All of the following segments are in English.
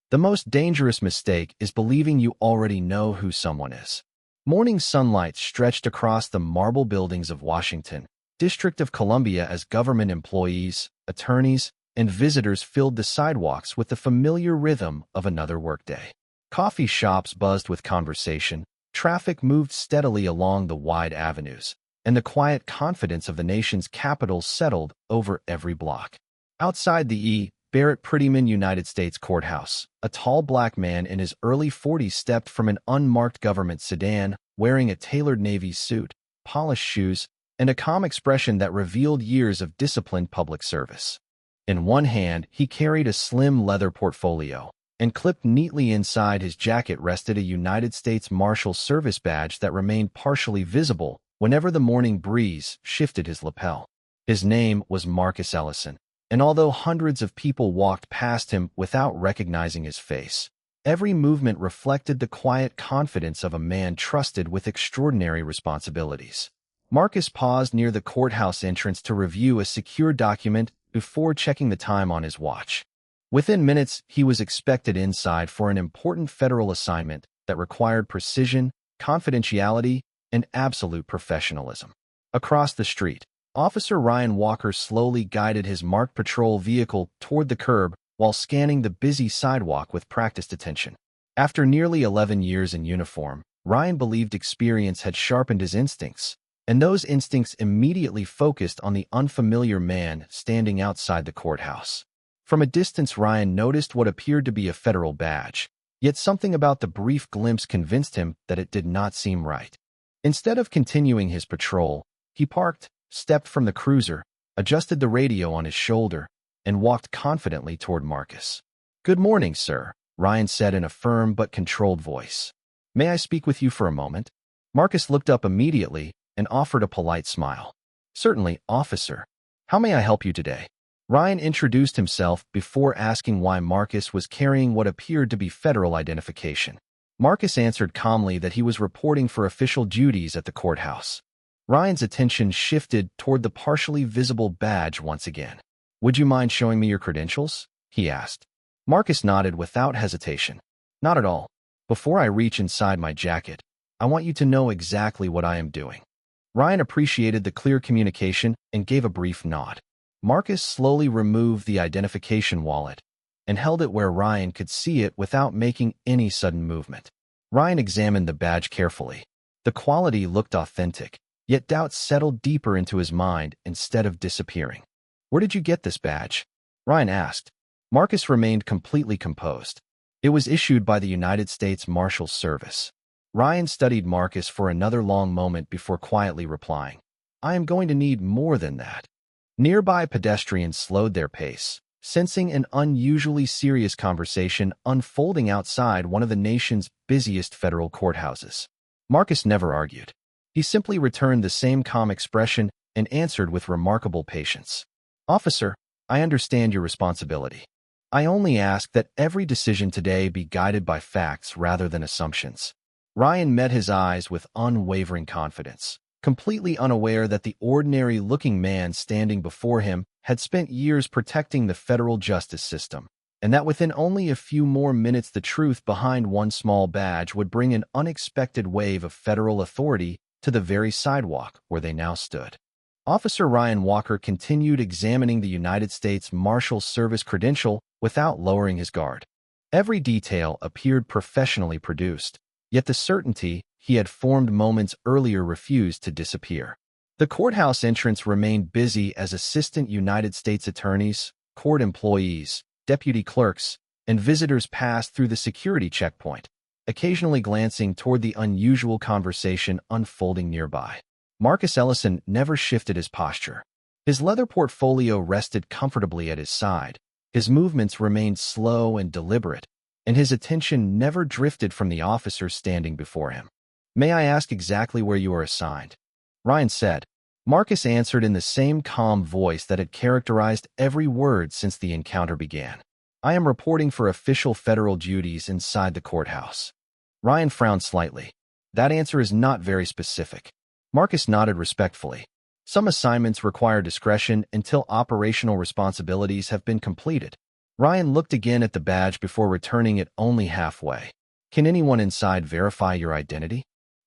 The most dangerous mistake is believing you already know who someone is. Morning sunlight stretched across the marble buildings of Washington, District of Columbia as government employees, attorneys, and visitors filled the sidewalks with the familiar rhythm of another workday. Coffee shops buzzed with conversation, traffic moved steadily along the wide avenues, and the quiet confidence of the nation's capital settled over every block. Outside the Barrett Prettyman United States Courthouse, a tall black man in his early 40s stepped from an unmarked government sedan, wearing a tailored navy suit, polished shoes, and a calm expression that revealed years of disciplined public service. In one hand, he carried a slim leather portfolio, and clipped neatly inside his jacket rested a United States Marshal service badge that remained partially visible whenever the morning breeze shifted his lapel. His name was Marcus Ellison, and although hundreds of people walked past him without recognizing his face, every movement reflected the quiet confidence of a man trusted with extraordinary responsibilities. Marcus paused near the courthouse entrance to review a secure document before checking the time on his watch. Within minutes, he was expected inside for an important federal assignment that required precision, confidentiality, and absolute professionalism. Across the street, Officer Ryan Walker slowly guided his marked patrol vehicle toward the curb while scanning the busy sidewalk with practiced attention. After nearly 11 years in uniform, Ryan believed experience had sharpened his instincts, and those instincts immediately focused on the unfamiliar man standing outside the courthouse. From a distance, Ryan noticed what appeared to be a federal badge, yet something about the brief glimpse convinced him that it did not seem right. Instead of continuing his patrol, he parked, stepped from the cruiser, adjusted the radio on his shoulder, and walked confidently toward Marcus. "Good morning, sir," Ryan said in a firm but controlled voice. "May I speak with you for a moment?" Marcus looked up immediately and offered a polite smile. "Certainly, officer. How may I help you today?" Ryan introduced himself before asking why Marcus was carrying what appeared to be federal identification. Marcus answered calmly that he was reporting for official duties at the courthouse. Ryan's attention shifted toward the partially visible badge once again. "Would you mind showing me your credentials?" he asked. Marcus nodded without hesitation. "Not at all. Before I reach inside my jacket, I want you to know exactly what I am doing." Ryan appreciated the clear communication and gave a brief nod. Marcus slowly removed the identification wallet and held it where Ryan could see it without making any sudden movement. Ryan examined the badge carefully. The quality looked authentic, yet doubts settled deeper into his mind instead of disappearing. "Where did you get this badge?" Ryan asked. Marcus remained completely composed. "It was issued by the United States Marshal Service." Ryan studied Marcus for another long moment before quietly replying, "I am going to need more than that." Nearby pedestrians slowed their pace, sensing an unusually serious conversation unfolding outside one of the nation's busiest federal courthouses. Marcus never argued. He simply returned the same calm expression and answered with remarkable patience. "Officer, I understand your responsibility. I only ask that every decision today be guided by facts rather than assumptions." Ryan met his eyes with unwavering confidence, completely unaware that the ordinary-looking man standing before him had spent years protecting the federal justice system, and that within only a few more minutes the truth behind one small badge would bring an unexpected wave of federal authority to the very sidewalk where they now stood. Officer Ryan Walker continued examining the United States Marshal Service credential without lowering his guard. Every detail appeared professionally produced, yet the certainty he had formed moments earlier refused to disappear. The courthouse entrance remained busy as assistant United States attorneys, court employees, deputy clerks, and visitors passed through the security checkpoint, occasionally glancing toward the unusual conversation unfolding nearby. Marcus Ellison never shifted his posture. His leather portfolio rested comfortably at his side. His movements remained slow and deliberate, and his attention never drifted from the officer standing before him. "May I ask exactly where you are assigned?" Ryan said. Marcus answered in the same calm voice that had characterized every word since the encounter began. "I am reporting for official federal duties inside the courthouse." Ryan frowned slightly. "That answer is not very specific." Marcus nodded respectfully. "Some assignments require discretion until operational responsibilities have been completed." Ryan looked again at the badge before returning it only halfway. Can anyone inside verify your identity?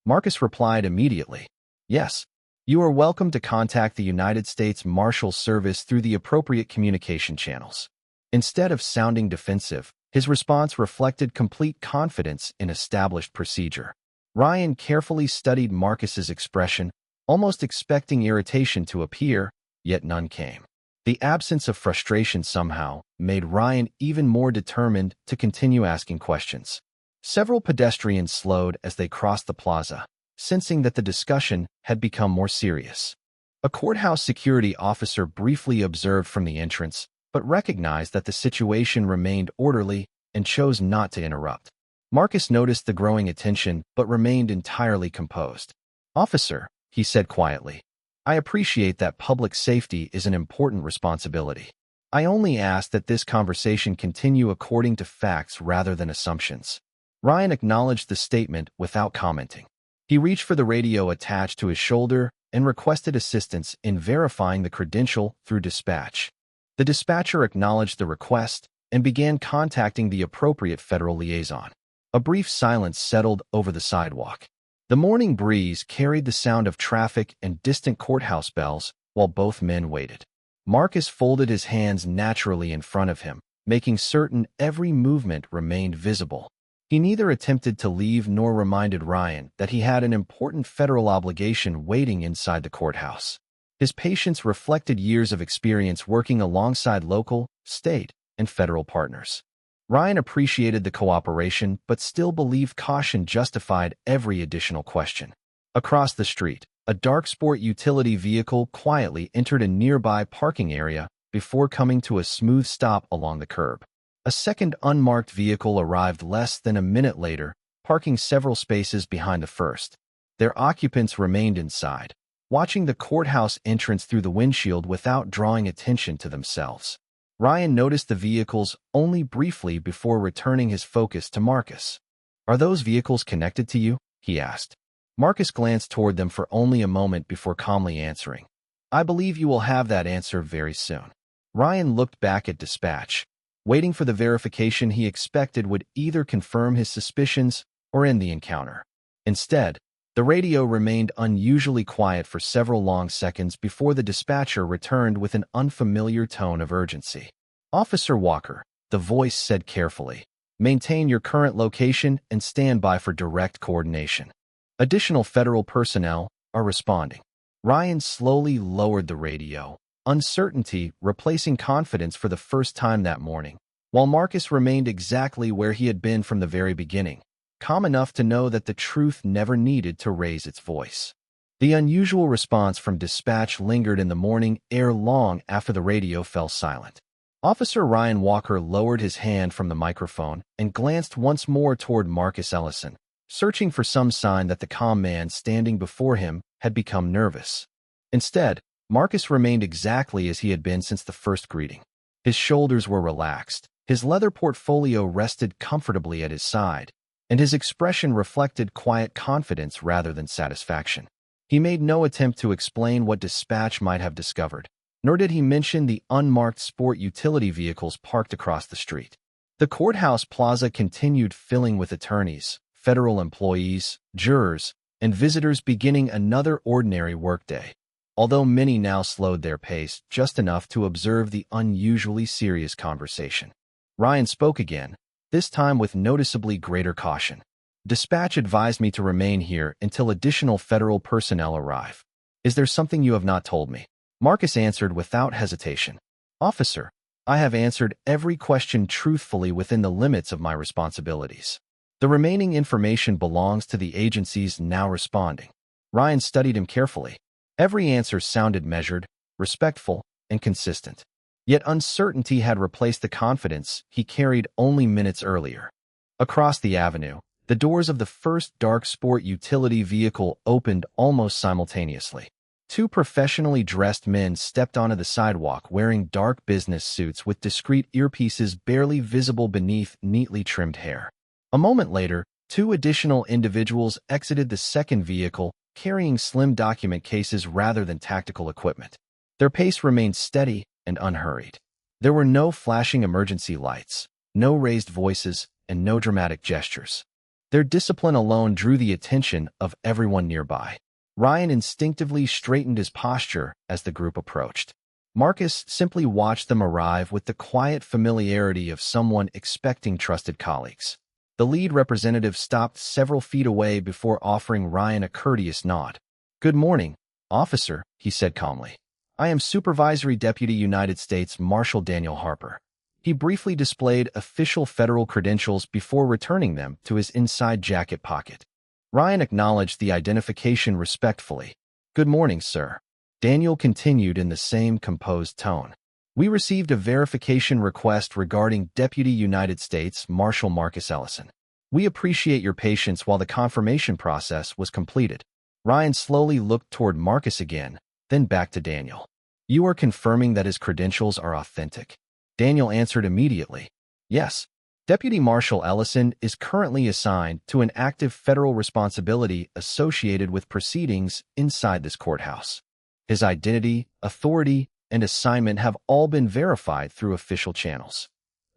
Marcus replied immediately. Yes. You are welcome to contact the United States Marshal Service through the appropriate communication channels. Instead of sounding defensive, his response reflected complete confidence in established procedure. Ryan carefully studied Marcus's expression, almost expecting irritation to appear, yet none came. The absence of frustration somehow made Ryan even more determined to continue asking questions. Several pedestrians slowed as they crossed the plaza, sensing that the discussion had become more serious. A courthouse security officer briefly observed from the entrance, but recognized that the situation remained orderly and chose not to interrupt. Marcus noticed the growing attention but remained entirely composed. "Officer," he said quietly, "I appreciate that public safety is an important responsibility. I only ask that this conversation continue according to facts rather than assumptions." Ryan acknowledged the statement without commenting. He reached for the radio attached to his shoulder and requested assistance in verifying the credential through dispatch. The dispatcher acknowledged the request and began contacting the appropriate federal liaison. A brief silence settled over the sidewalk. The morning breeze carried the sound of traffic and distant courthouse bells while both men waited. Marcus folded his hands naturally in front of him, making certain every movement remained visible. He neither attempted to leave nor reminded Ryan that he had an important federal obligation waiting inside the courthouse. His patience reflected years of experience working alongside local, state, and federal partners. Ryan appreciated the cooperation but still believed caution justified every additional question. Across the street, a dark sport utility vehicle quietly entered a nearby parking area before coming to a smooth stop along the curb. A second unmarked vehicle arrived less than a minute later, parking several spaces behind the first. Their occupants remained inside, watching the courthouse entrance through the windshield without drawing attention to themselves. Ryan noticed the vehicles only briefly before returning his focus to Marcus. "Are those vehicles connected to you?" he asked. Marcus glanced toward them for only a moment before calmly answering, "I believe you will have that answer very soon." Ryan looked back at dispatch, waiting for the verification he expected would either confirm his suspicions or end the encounter. Instead, the radio remained unusually quiet for several long seconds before the dispatcher returned with an unfamiliar tone of urgency. "Officer Walker," the voice said carefully, "maintain your current location and stand by for direct coordination. Additional federal personnel are responding." Ryan slowly lowered the radio, uncertainty replacing confidence for the first time that morning, while Marcus remained exactly where he had been from the very beginning, calm enough to know that the truth never needed to raise its voice. The unusual response from dispatch lingered in the morning air long after the radio fell silent. Officer Ryan Walker lowered his hand from the microphone and glanced once more toward Marcus Ellison, searching for some sign that the calm man standing before him had become nervous. Instead, Marcus remained exactly as he had been since the first greeting. His shoulders were relaxed, his leather portfolio rested comfortably at his side, and his expression reflected quiet confidence rather than satisfaction. He made no attempt to explain what dispatch might have discovered, nor did he mention the unmarked sport utility vehicles parked across the street. The courthouse plaza continued filling with attorneys, federal employees, jurors, and visitors beginning another ordinary workday, although many now slowed their pace just enough to observe the unusually serious conversation. Ryan spoke again, this time with noticeably greater caution. "Dispatch advised me to remain here until additional federal personnel arrive. Is there something you have not told me?" Marcus answered without hesitation. "Officer, I have answered every question truthfully within the limits of my responsibilities. The remaining information belongs to the agencies now responding." Ryan studied him carefully. Every answer sounded measured, respectful, and consistent. Yet uncertainty had replaced the confidence he carried only minutes earlier. Across the avenue, the doors of the first dark sport utility vehicle opened almost simultaneously. Two professionally dressed men stepped onto the sidewalk wearing dark business suits with discreet earpieces barely visible beneath neatly trimmed hair. A moment later, two additional individuals exited the second vehicle, carrying slim document cases rather than tactical equipment. Their pace remained steady and unhurried. There were no flashing emergency lights, no raised voices, and no dramatic gestures. Their discipline alone drew the attention of everyone nearby. Ryan instinctively straightened his posture as the group approached. Marcus simply watched them arrive with the quiet familiarity of someone expecting trusted colleagues. The lead representative stopped several feet away before offering Ryan a courteous nod. "Good morning, officer," he said calmly. "I am Supervisory Deputy United States Marshal Daniel Harper." He briefly displayed official federal credentials before returning them to his inside jacket pocket. Ryan acknowledged the identification respectfully. "Good morning, sir." Daniel continued in the same composed tone. "We received a verification request regarding Deputy United States Marshal Marcus Ellison. We appreciate your patience while the confirmation process was completed." Ryan slowly looked toward Marcus again, then back to Daniel. "You are confirming that his credentials are authentic?" Daniel answered immediately. "Yes. Deputy Marshal Ellison is currently assigned to an active federal responsibility associated with proceedings inside this courthouse. His identity, authority, and assignment have all been verified through official channels."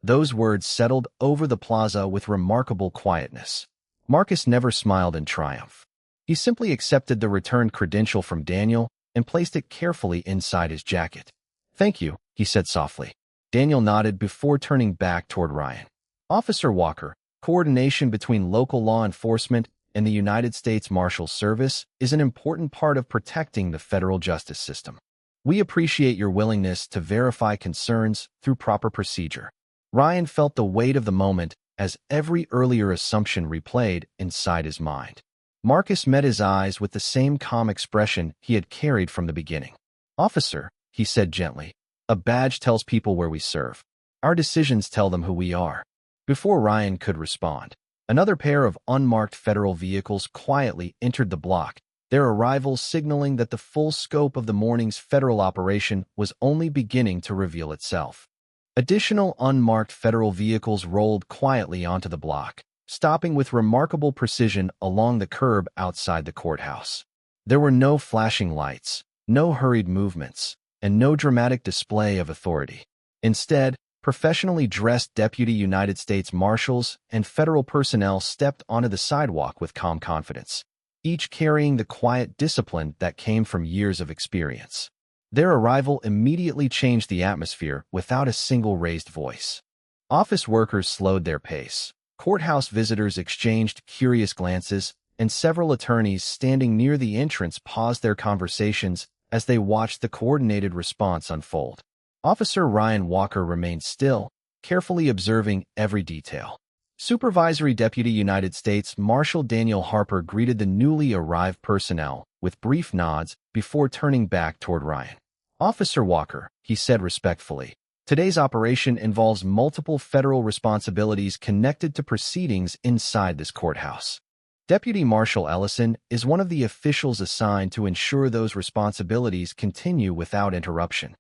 Those words settled over the plaza with remarkable quietness. Marcus never smiled in triumph. He simply accepted the returned credential from Daniel and placed it carefully inside his jacket. "Thank you," he said softly. Daniel nodded before turning back toward Ryan. "Officer Walker, coordination between local law enforcement and the United States Marshal Service is an important part of protecting the federal justice system. We appreciate your willingness to verify concerns through proper procedure." Ryan felt the weight of the moment as every earlier assumption replayed inside his mind. Marcus met his eyes with the same calm expression he had carried from the beginning. "Officer," he said gently, "a badge tells people where we serve. Our decisions tell them who we are." Before Ryan could respond, another pair of unmarked federal vehicles quietly entered the block, their arrival signaling that the full scope of the morning's federal operation was only beginning to reveal itself. Additional unmarked federal vehicles rolled quietly onto the block, stopping with remarkable precision along the curb outside the courthouse. There were no flashing lights, no hurried movements, and no dramatic display of authority. Instead, professionally dressed Deputy United States Marshals and federal personnel stepped onto the sidewalk with calm confidence, each carrying the quiet discipline that came from years of experience. Their arrival immediately changed the atmosphere without a single raised voice. Office workers slowed their pace. Courthouse visitors exchanged curious glances, and several attorneys standing near the entrance paused their conversations as they watched the coordinated response unfold. Officer Ryan Walker remained still, carefully observing every detail. Supervisory Deputy United States Marshal Daniel Harper greeted the newly arrived personnel with brief nods before turning back toward Ryan. "Officer Walker," he said respectfully, "today's operation involves multiple federal responsibilities connected to proceedings inside this courthouse. Deputy Marshal Ellison is one of the officials assigned to ensure those responsibilities continue without interruption."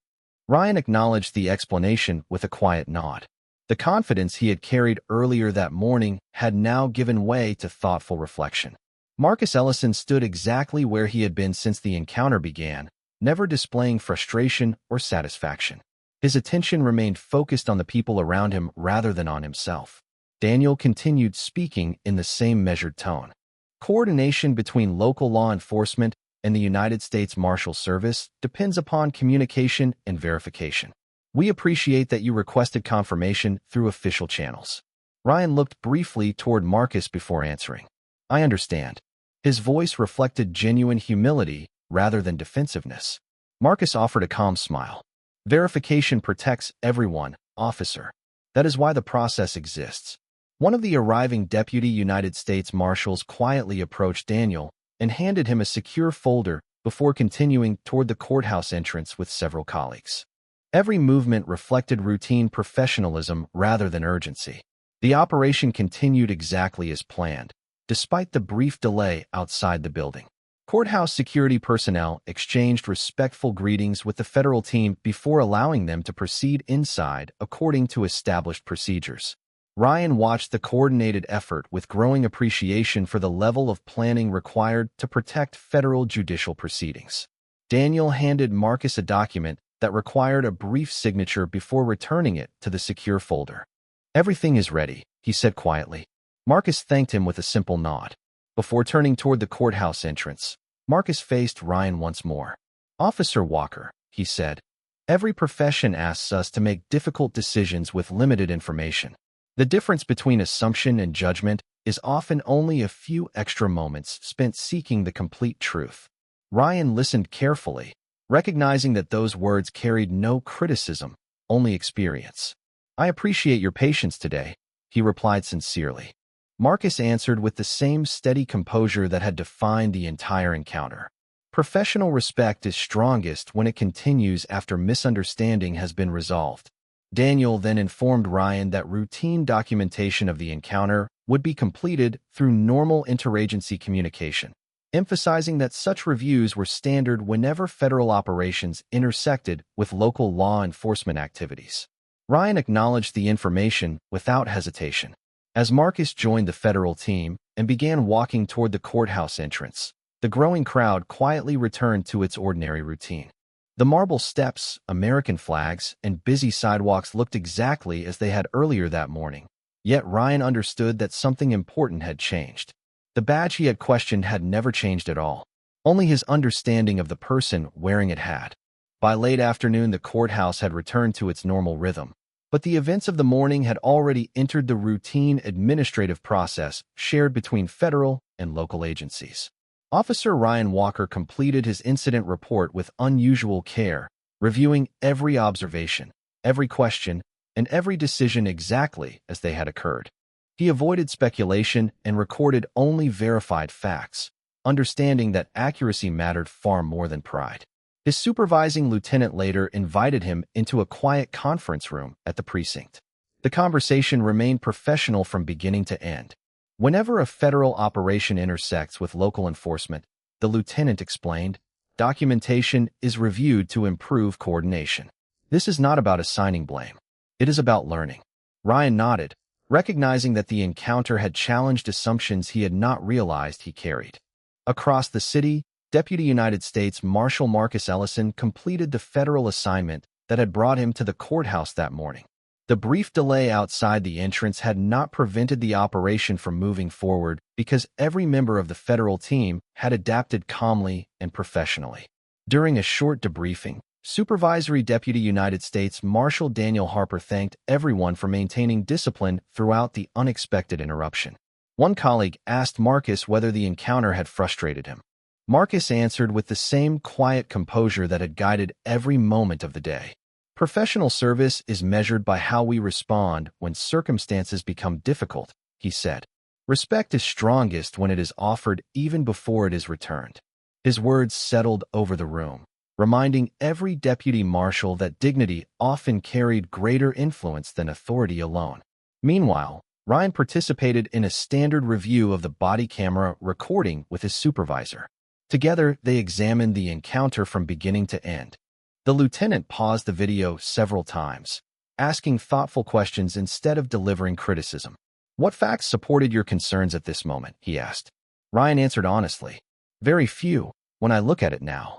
Ryan acknowledged the explanation with a quiet nod. The confidence he had carried earlier that morning had now given way to thoughtful reflection. Marcus Ellison stood exactly where he had been since the encounter began, never displaying frustration or satisfaction. His attention remained focused on the people around him rather than on himself. Daniel continued speaking in the same measured tone. "Coordination between local law enforcement and the United States Marshal Service depends upon communication and verification. We appreciate that you requested confirmation through official channels." Ryan looked briefly toward Marcus before answering. "I understand." His voice reflected genuine humility rather than defensiveness. Marcus offered a calm smile. "Verification protects everyone, officer. That is why the process exists." One of the arriving Deputy United States Marshals quietly approached Daniel and handed him a secure folder before continuing toward the courthouse entrance with several colleagues. Every movement reflected routine professionalism rather than urgency. The operation continued exactly as planned, despite the brief delay outside the building. Courthouse security personnel exchanged respectful greetings with the federal team before allowing them to proceed inside according to established procedures. Ryan watched the coordinated effort with growing appreciation for the level of planning required to protect federal judicial proceedings. Daniel handed Marcus a document that required a brief signature before returning it to the secure folder. "Everything is ready," he said quietly. Marcus thanked him with a simple nod. Before turning toward the courthouse entrance, Marcus faced Ryan once more. "Officer Walker," he said, "every profession asks us to make difficult decisions with limited information. The difference between assumption and judgment is often only a few extra moments spent seeking the complete truth." Ryan listened carefully, recognizing that those words carried no criticism, only experience. "I appreciate your patience today," he replied sincerely. Marcus answered with the same steady composure that had defined the entire encounter. Professional respect is strongest when it continues after misunderstanding has been resolved. Daniel then informed Ryan that routine documentation of the encounter would be completed through normal interagency communication, emphasizing that such reviews were standard whenever federal operations intersected with local law enforcement activities. Ryan acknowledged the information without hesitation. As Marcus joined the federal team and began walking toward the courthouse entrance, the growing crowd quietly returned to its ordinary routine. The marble steps, American flags, and busy sidewalks looked exactly as they had earlier that morning. Yet Ryan understood that something important had changed. The badge he had questioned had never changed at all. Only his understanding of the person wearing it had. By late afternoon, the courthouse had returned to its normal rhythm. But the events of the morning had already entered the routine administrative process shared between federal and local agencies. Officer Ryan Walker completed his incident report with unusual care, reviewing every observation, every question, and every decision exactly as they had occurred. He avoided speculation and recorded only verified facts, understanding that accuracy mattered far more than pride. His supervising lieutenant later invited him into a quiet conference room at the precinct. The conversation remained professional from beginning to end. Whenever a federal operation intersects with local enforcement, the lieutenant explained, documentation is reviewed to improve coordination. This is not about assigning blame. It is about learning. Ryan nodded, recognizing that the encounter had challenged assumptions he had not realized he carried. Across the city, Deputy United States Marshal Marcus Ellison completed the federal assignment that had brought him to the courthouse that morning. The brief delay outside the entrance had not prevented the operation from moving forward because every member of the federal team had adapted calmly and professionally. During a short debriefing, Supervisory Deputy United States Marshal Daniel Harper thanked everyone for maintaining discipline throughout the unexpected interruption. One colleague asked Marcus whether the encounter had frustrated him. Marcus answered with the same quiet composure that had guided every moment of the day. "Professional service is measured by how we respond when circumstances become difficult," he said. "Respect is strongest when it is offered even before it is returned." His words settled over the room, reminding every deputy marshal that dignity often carried greater influence than authority alone. Meanwhile, Ryan participated in a standard review of the body camera recording with his supervisor. Together, they examined the encounter from beginning to end. The lieutenant paused the video several times, asking thoughtful questions instead of delivering criticism. "What facts supported your concerns at this moment?" he asked. Ryan answered honestly, "Very few, when I look at it now."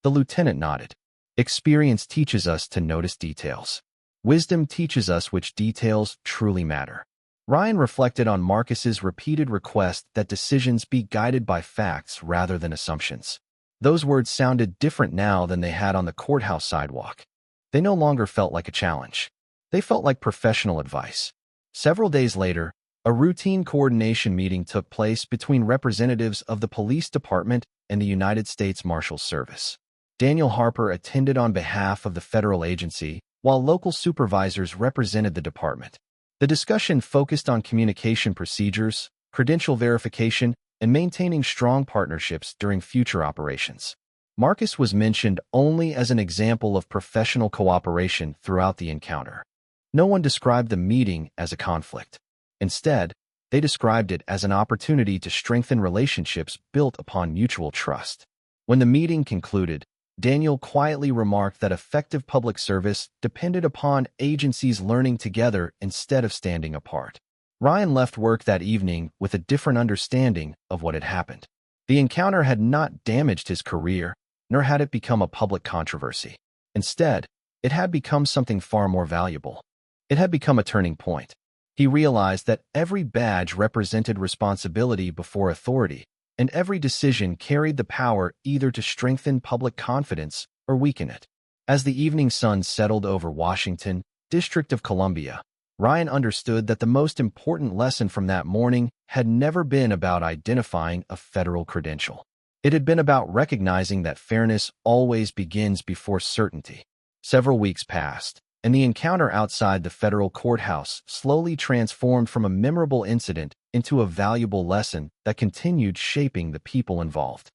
The lieutenant nodded. "Experience teaches us to notice details. Wisdom teaches us which details truly matter." Ryan reflected on Marcus's repeated request that decisions be guided by facts rather than assumptions. Those words sounded different now than they had on the courthouse sidewalk. They no longer felt like a challenge. They felt like professional advice. Several days later, a routine coordination meeting took place between representatives of the police department and the United States Marshal Service. Daniel Harper attended on behalf of the federal agency, while local supervisors represented the department. The discussion focused on communication procedures, credential verification, and maintaining strong partnerships during future operations. Marcus was mentioned only as an example of professional cooperation throughout the encounter. No one described the meeting as a conflict. Instead, they described it as an opportunity to strengthen relationships built upon mutual trust. When the meeting concluded, Daniel quietly remarked that effective public service depended upon agencies learning together instead of standing apart. Ryan left work that evening with a different understanding of what had happened. The encounter had not damaged his career, nor had it become a public controversy. Instead, it had become something far more valuable. It had become a turning point. He realized that every badge represented responsibility before authority, and every decision carried the power either to strengthen public confidence or weaken it. As the evening sun settled over Washington, District of Columbia, Ryan understood that the most important lesson from that morning had never been about identifying a federal credential. It had been about recognizing that fairness always begins before certainty. Several weeks passed, and the encounter outside the federal courthouse slowly transformed from a memorable incident into a valuable lesson that continued shaping the people involved.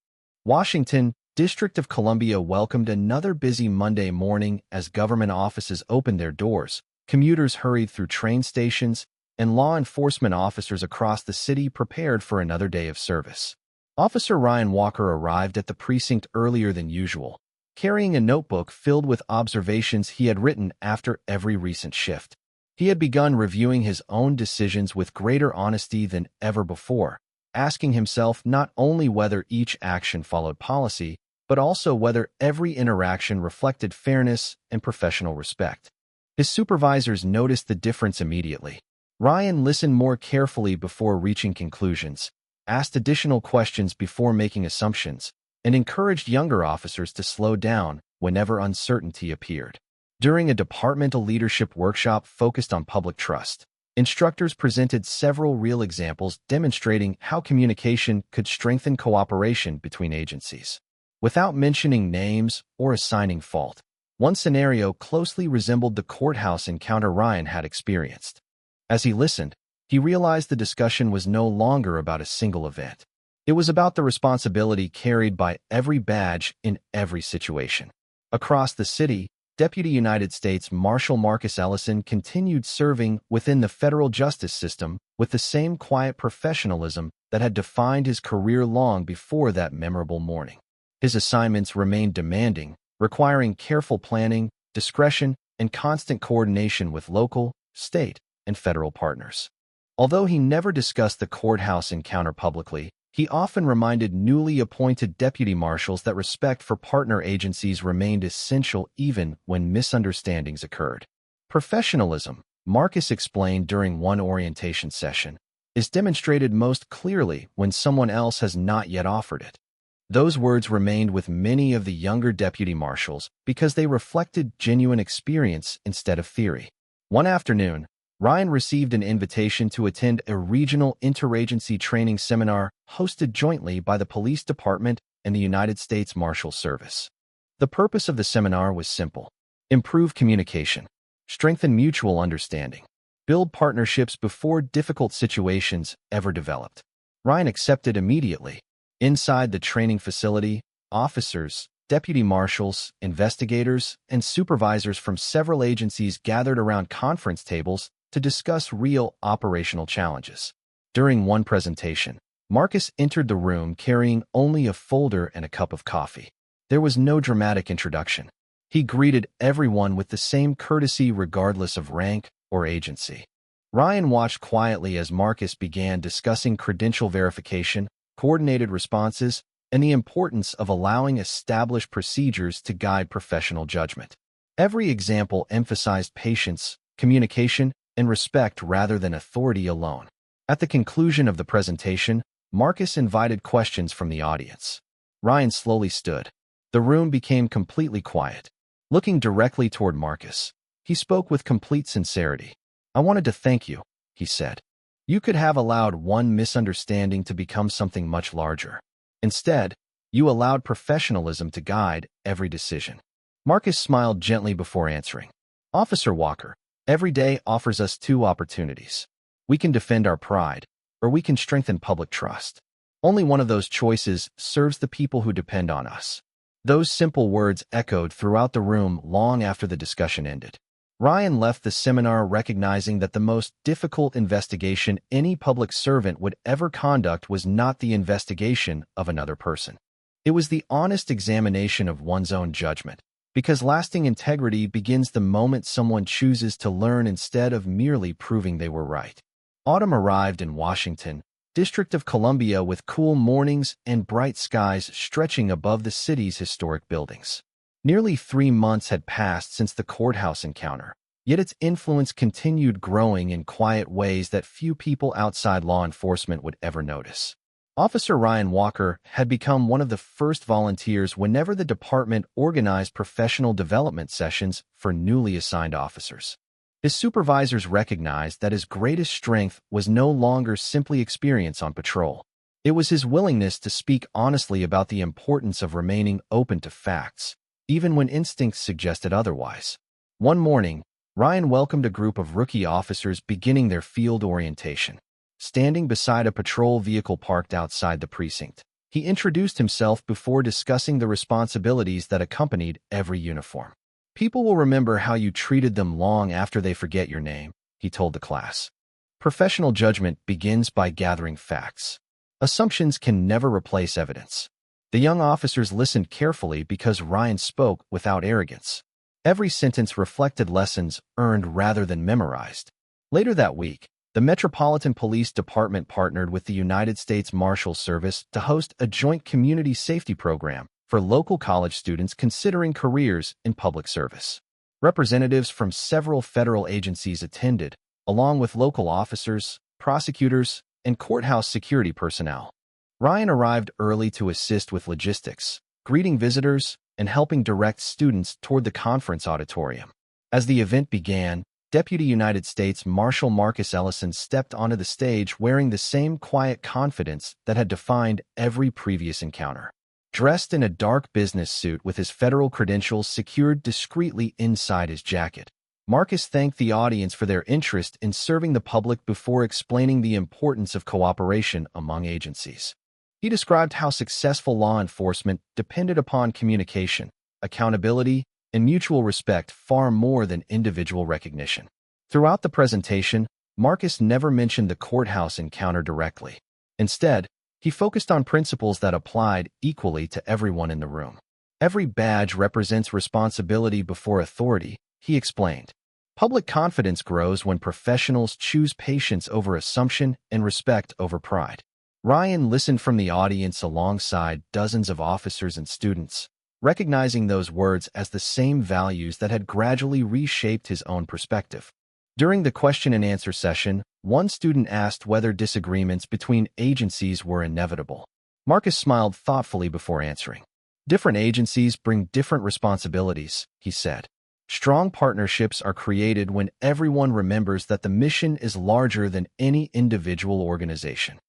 Washington, District of Columbia welcomed another busy Monday morning as government offices opened their doors. Commuters hurried through train stations, and law enforcement officers across the city prepared for another day of service. Officer Ryan Walker arrived at the precinct earlier than usual, carrying a notebook filled with observations he had written after every recent shift. He had begun reviewing his own decisions with greater honesty than ever before, asking himself not only whether each action followed policy, but also whether every interaction reflected fairness and professional respect. His supervisors noticed the difference immediately. Ryan listened more carefully before reaching conclusions, asked additional questions before making assumptions, and encouraged younger officers to slow down whenever uncertainty appeared. During a departmental leadership workshop focused on public trust, instructors presented several real examples demonstrating how communication could strengthen cooperation between agencies. Without mentioning names or assigning fault, one scenario closely resembled the courthouse encounter Ryan had experienced. As he listened, he realized the discussion was no longer about a single event. It was about the responsibility carried by every badge in every situation. Across the city, Deputy United States Marshal Marcus Ellison continued serving within the federal justice system with the same quiet professionalism that had defined his career long before that memorable morning. His assignments remained demanding, requiring careful planning, discretion, and constant coordination with local, state, and federal partners. Although he never discussed the courthouse encounter publicly, he often reminded newly appointed deputy marshals that respect for partner agencies remained essential even when misunderstandings occurred. Professionalism, Marcus explained during one orientation session, is demonstrated most clearly when someone else has not yet offered it. Those words remained with many of the younger deputy marshals because they reflected genuine experience instead of theory. One afternoon, Ryan received an invitation to attend a regional interagency training seminar hosted jointly by the police department and the United States Marshal Service. The purpose of the seminar was simple: improve communication, strengthen mutual understanding, build partnerships before difficult situations ever developed. Ryan accepted immediately. Inside the training facility, officers, deputy marshals, investigators, and supervisors from several agencies gathered around conference tables to discuss real operational challenges. During one presentation, Marcus entered the room carrying only a folder and a cup of coffee. There was no dramatic introduction. He greeted everyone with the same courtesy regardless of rank or agency. Ryan watched quietly as Marcus began discussing credential verification, coordinated responses, and the importance of allowing established procedures to guide professional judgment. Every example emphasized patience, communication, and respect rather than authority alone. At the conclusion of the presentation, Marcus invited questions from the audience. Ryan slowly stood. The room became completely quiet. Looking directly toward Marcus, he spoke with complete sincerity. "I wanted to thank you," he said. "You could have allowed one misunderstanding to become something much larger. Instead, you allowed professionalism to guide every decision." Marcus smiled gently before answering. "Officer Walker, every day offers us two opportunities. We can defend our pride, or we can strengthen public trust. Only one of those choices serves the people who depend on us." Those simple words echoed throughout the room long after the discussion ended. Ryan left the seminar recognizing that the most difficult investigation any public servant would ever conduct was not the investigation of another person. It was the honest examination of one's own judgment, because lasting integrity begins the moment someone chooses to learn instead of merely proving they were right. Autumn arrived in Washington, District of Columbia, with cool mornings and bright skies stretching above the city's historic buildings. Nearly 3 months had passed since the courthouse encounter, yet its influence continued growing in quiet ways that few people outside law enforcement would ever notice. Officer Ryan Walker had become one of the first volunteers whenever the department organized professional development sessions for newly assigned officers. His supervisors recognized that his greatest strength was no longer simply experience on patrol. It was his willingness to speak honestly about the importance of remaining open to facts, even when instincts suggested otherwise. One morning, Ryan welcomed a group of rookie officers beginning their field orientation. Standing beside a patrol vehicle parked outside the precinct, he introduced himself before discussing the responsibilities that accompanied every uniform. "People will remember how you treated them long after they forget your name," he told the class. "Professional judgment begins by gathering facts. Assumptions can never replace evidence." The young officers listened carefully because Ryan spoke without arrogance. Every sentence reflected lessons earned rather than memorized. Later that week, the Metropolitan Police Department partnered with the United States Marshal Service to host a joint community safety program for local college students considering careers in public service. Representatives from several federal agencies attended, along with local officers, prosecutors, and courthouse security personnel. Ryan arrived early to assist with logistics, greeting visitors, and helping direct students toward the conference auditorium. As the event began, Deputy United States Marshal Marcus Ellison stepped onto the stage wearing the same quiet confidence that had defined every previous encounter. Dressed in a dark business suit with his federal credentials secured discreetly inside his jacket, Marcus thanked the audience for their interest in serving the public before explaining the importance of cooperation among agencies. He described how successful law enforcement depended upon communication, accountability, and mutual respect far more than individual recognition. Throughout the presentation, Marcus never mentioned the courthouse encounter directly. Instead, he focused on principles that applied equally to everyone in the room. "Every badge represents responsibility before authority," he explained. "Public confidence grows when professionals choose patience over assumption and respect over pride." Ryan listened from the audience alongside dozens of officers and students, recognizing those words as the same values that had gradually reshaped his own perspective. During the question and answer session, one student asked whether disagreements between agencies were inevitable. Marcus smiled thoughtfully before answering. "Different agencies bring different responsibilities," he said. "Strong partnerships are created when everyone remembers that the mission is larger than any individual organization."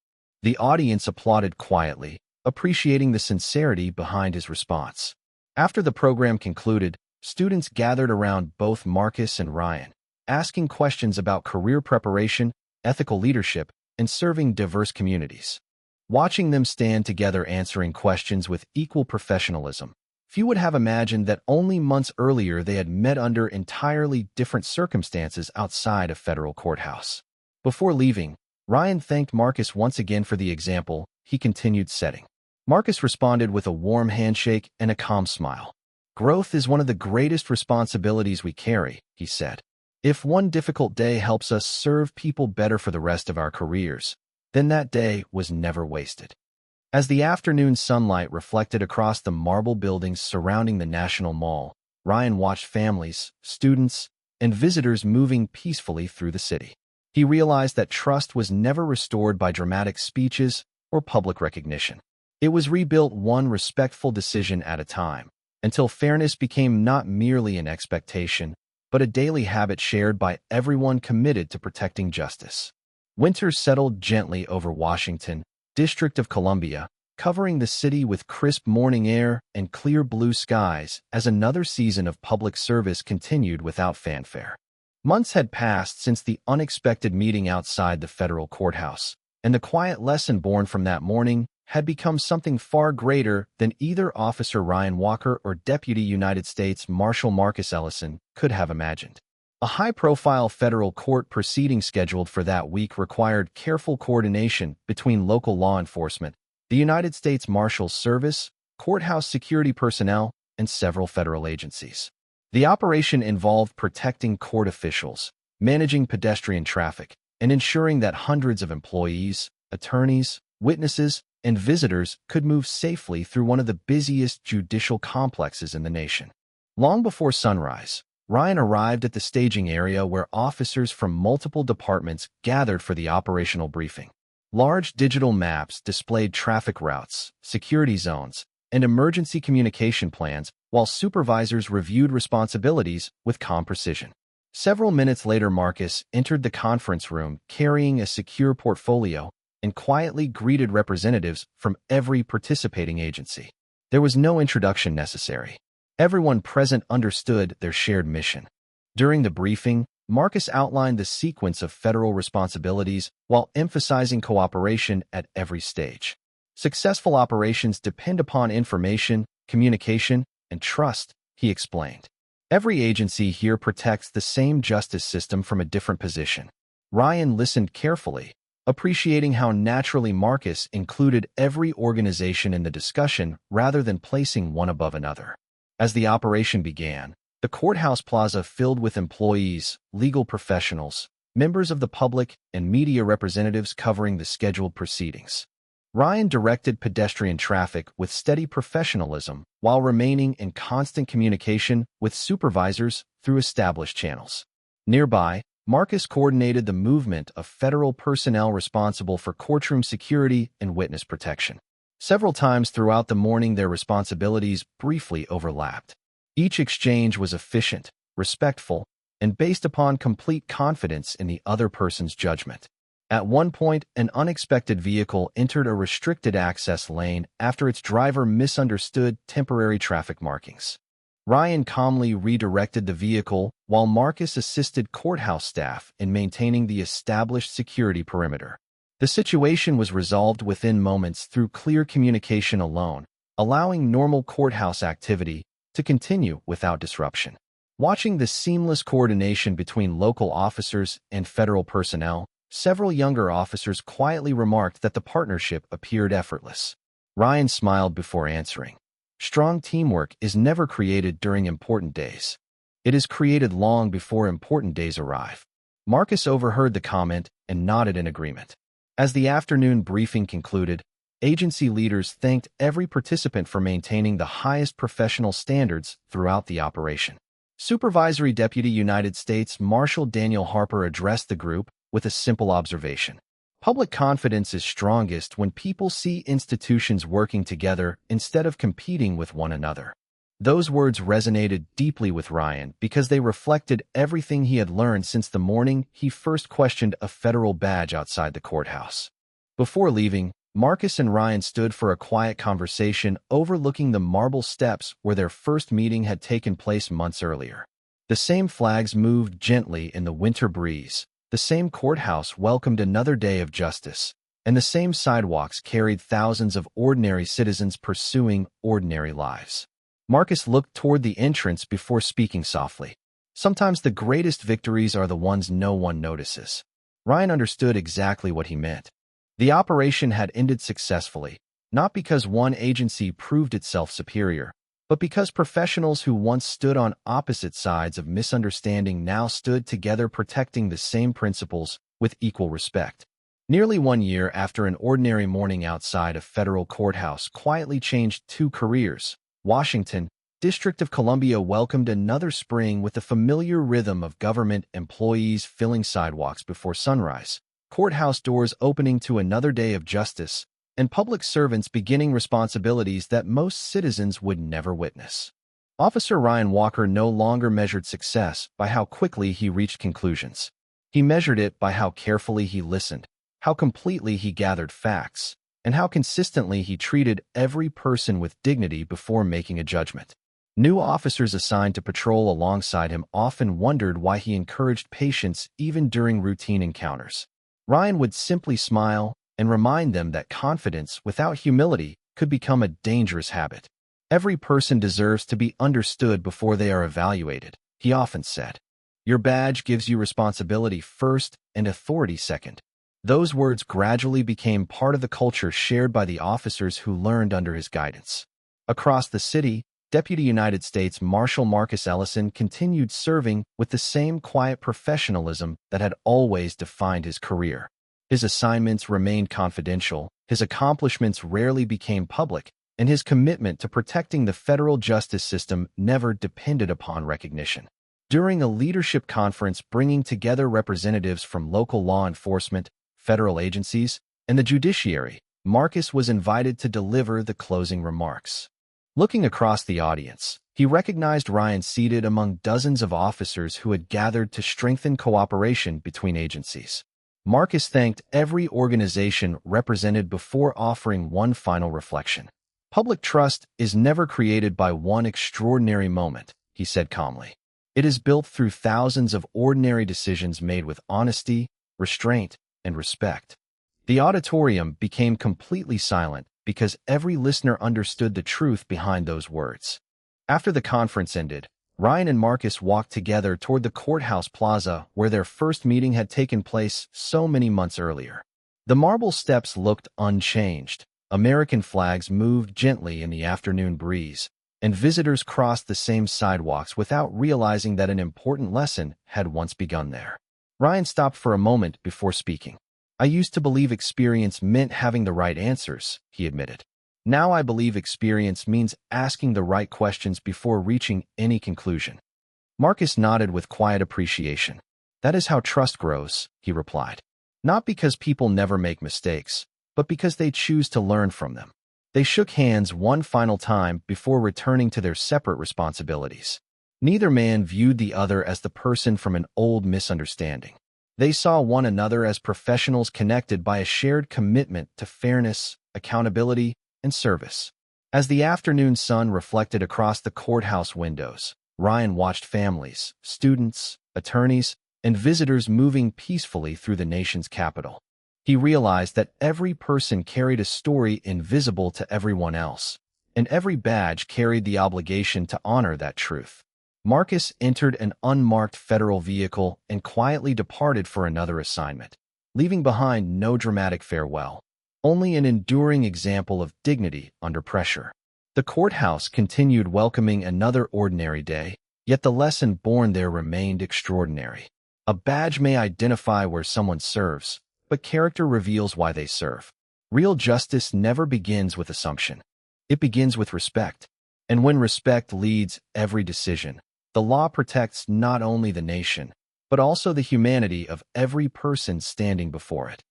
The audience applauded quietly, appreciating the sincerity behind his response. After the program concluded, students gathered around both Marcus and Ryan, asking questions about career preparation, ethical leadership, and serving diverse communities. Watching them stand together answering questions with equal professionalism, few would have imagined that only months earlier they had met under entirely different circumstances outside a federal courthouse. Before leaving, Ryan thanked Marcus once again for the example he continued setting. Marcus responded with a warm handshake and a calm smile. "Growth is one of the greatest responsibilities we carry," he said. "If one difficult day helps us serve people better for the rest of our careers, then that day was never wasted." As the afternoon sunlight reflected across the marble buildings surrounding the National Mall, Ryan watched families, students, and visitors moving peacefully through the city. He realized that trust was never restored by dramatic speeches or public recognition. It was rebuilt one respectful decision at a time, until fairness became not merely an expectation, but a daily habit shared by everyone committed to protecting justice. Winter settled gently over Washington, District of Columbia, covering the city with crisp morning air and clear blue skies as another season of public service continued without fanfare. Months had passed since the unexpected meeting outside the federal courthouse, and the quiet lesson born from that morning had become something far greater than either Officer Ryan Walker or Deputy United States Marshal Marcus Ellison could have imagined. A high-profile federal court proceeding scheduled for that week required careful coordination between local law enforcement, the United States Marshal Service, courthouse security personnel, and several federal agencies. The operation involved protecting court officials, managing pedestrian traffic, and ensuring that hundreds of employees, attorneys, witnesses, and visitors could move safely through one of the busiest judicial complexes in the nation. Long before sunrise, Ryan arrived at the staging area where officers from multiple departments gathered for the operational briefing. Large digital maps displayed traffic routes, security zones, and emergency communication plans, while supervisors reviewed responsibilities with calm precision. Several minutes later, Marcus entered the conference room carrying a secure portfolio and quietly greeted representatives from every participating agency. There was no introduction necessary. Everyone present understood their shared mission. During the briefing, Marcus outlined the sequence of federal responsibilities while emphasizing cooperation at every stage. Successful operations depend upon information, communication, and trust, he explained. Every agency here protects the same justice system from a different position. Ryan listened carefully, appreciating how naturally Marcus included every organization in the discussion rather than placing one above another. As the operation began, the courthouse plaza filled with employees, legal professionals, members of the public, and media representatives covering the scheduled proceedings. Ryan directed pedestrian traffic with steady professionalism while remaining in constant communication with supervisors through established channels. Nearby, Marcus coordinated the movement of federal personnel responsible for courtroom security and witness protection. Several times throughout the morning, their responsibilities briefly overlapped. Each exchange was efficient, respectful, and based upon complete confidence in the other person's judgment. At one point, an unexpected vehicle entered a restricted access lane after its driver misunderstood temporary traffic markings. Ryan calmly redirected the vehicle while Marcus assisted courthouse staff in maintaining the established security perimeter. The situation was resolved within moments through clear communication alone, allowing normal courthouse activity to continue without disruption. Watching the seamless coordination between local officers and federal personnel, several younger officers quietly remarked that the partnership appeared effortless. Ryan smiled before answering. Strong teamwork is never created during important days. It is created long before important days arrive. Marcus overheard the comment and nodded in agreement. As the afternoon briefing concluded, agency leaders thanked every participant for maintaining the highest professional standards throughout the operation. Supervisory Deputy United States Marshal Daniel Harper addressed the group with a simple observation. Public confidence is strongest when people see institutions working together instead of competing with one another. Those words resonated deeply with Ryan because they reflected everything he had learned since the morning he first questioned a federal badge outside the courthouse. Before leaving, Marcus and Ryan stood for a quiet conversation overlooking the marble steps where their first meeting had taken place months earlier. The same flags moved gently in the winter breeze. The same courthouse welcomed another day of justice, and the same sidewalks carried thousands of ordinary citizens pursuing ordinary lives. Marcus looked toward the entrance before speaking softly. Sometimes the greatest victories are the ones no one notices. Ryan understood exactly what he meant. The operation had ended successfully, not because one agency proved itself superior, but because professionals who once stood on opposite sides of misunderstanding now stood together protecting the same principles with equal respect. Nearly 1 year after an ordinary morning outside a federal courthouse quietly changed 2 careers, Washington, District of Columbia welcomed another spring with the familiar rhythm of government employees filling sidewalks before sunrise, courthouse doors opening to another day of justice, and public servants beginning responsibilities that most citizens would never witness. Officer Ryan Walker no longer measured success by how quickly he reached conclusions. He measured it by how carefully he listened, how completely he gathered facts, and how consistently he treated every person with dignity before making a judgment. New officers assigned to patrol alongside him often wondered why he encouraged patience even during routine encounters. Ryan would simply smile and remind them that confidence without humility could become a dangerous habit. Every person deserves to be understood before they are evaluated, he often said. Your badge gives you responsibility first and authority second. Those words gradually became part of the culture shared by the officers who learned under his guidance. Across the city, Deputy United States Marshal Marcus Ellison continued serving with the same quiet professionalism that had always defined his career. His assignments remained confidential, his accomplishments rarely became public, and his commitment to protecting the federal justice system never depended upon recognition. During a leadership conference bringing together representatives from local law enforcement, federal agencies, and the judiciary, Marcus was invited to deliver the closing remarks. Looking across the audience, he recognized Ryan seated among dozens of officers who had gathered to strengthen cooperation between agencies. Marcus thanked every organization represented before offering one final reflection. Public trust is never created by one extraordinary moment, he said calmly. It is built through thousands of ordinary decisions made with honesty, restraint, and respect. The auditorium became completely silent because every listener understood the truth behind those words. After the conference ended, Ryan and Marcus walked together toward the courthouse plaza where their first meeting had taken place so many months earlier. The marble steps looked unchanged. American flags moved gently in the afternoon breeze, and visitors crossed the same sidewalks without realizing that an important lesson had once begun there. Ryan stopped for a moment before speaking. "I used to believe experience meant having the right answers," he admitted. "Now I believe experience means asking the right questions before reaching any conclusion." Marcus nodded with quiet appreciation. "That is how trust grows," he replied. "Not because people never make mistakes, but because they choose to learn from them." They shook hands one final time before returning to their separate responsibilities. Neither man viewed the other as the person from an old misunderstanding. They saw one another as professionals connected by a shared commitment to fairness, accountability, and service. As the afternoon sun reflected across the courthouse windows, Ryan watched families, students, attorneys, and visitors moving peacefully through the nation's capital. He realized that every person carried a story invisible to everyone else, and every badge carried the obligation to honor that truth. Marcus entered an unmarked federal vehicle and quietly departed for another assignment, leaving behind no dramatic farewell, only an enduring example of dignity under pressure. The courthouse continued welcoming another ordinary day, yet the lesson born there remained extraordinary. A badge may identify where someone serves, but character reveals why they serve. Real justice never begins with assumption. It begins with respect. And when respect leads every decision, the law protects not only the nation, but also the humanity of every person standing before it.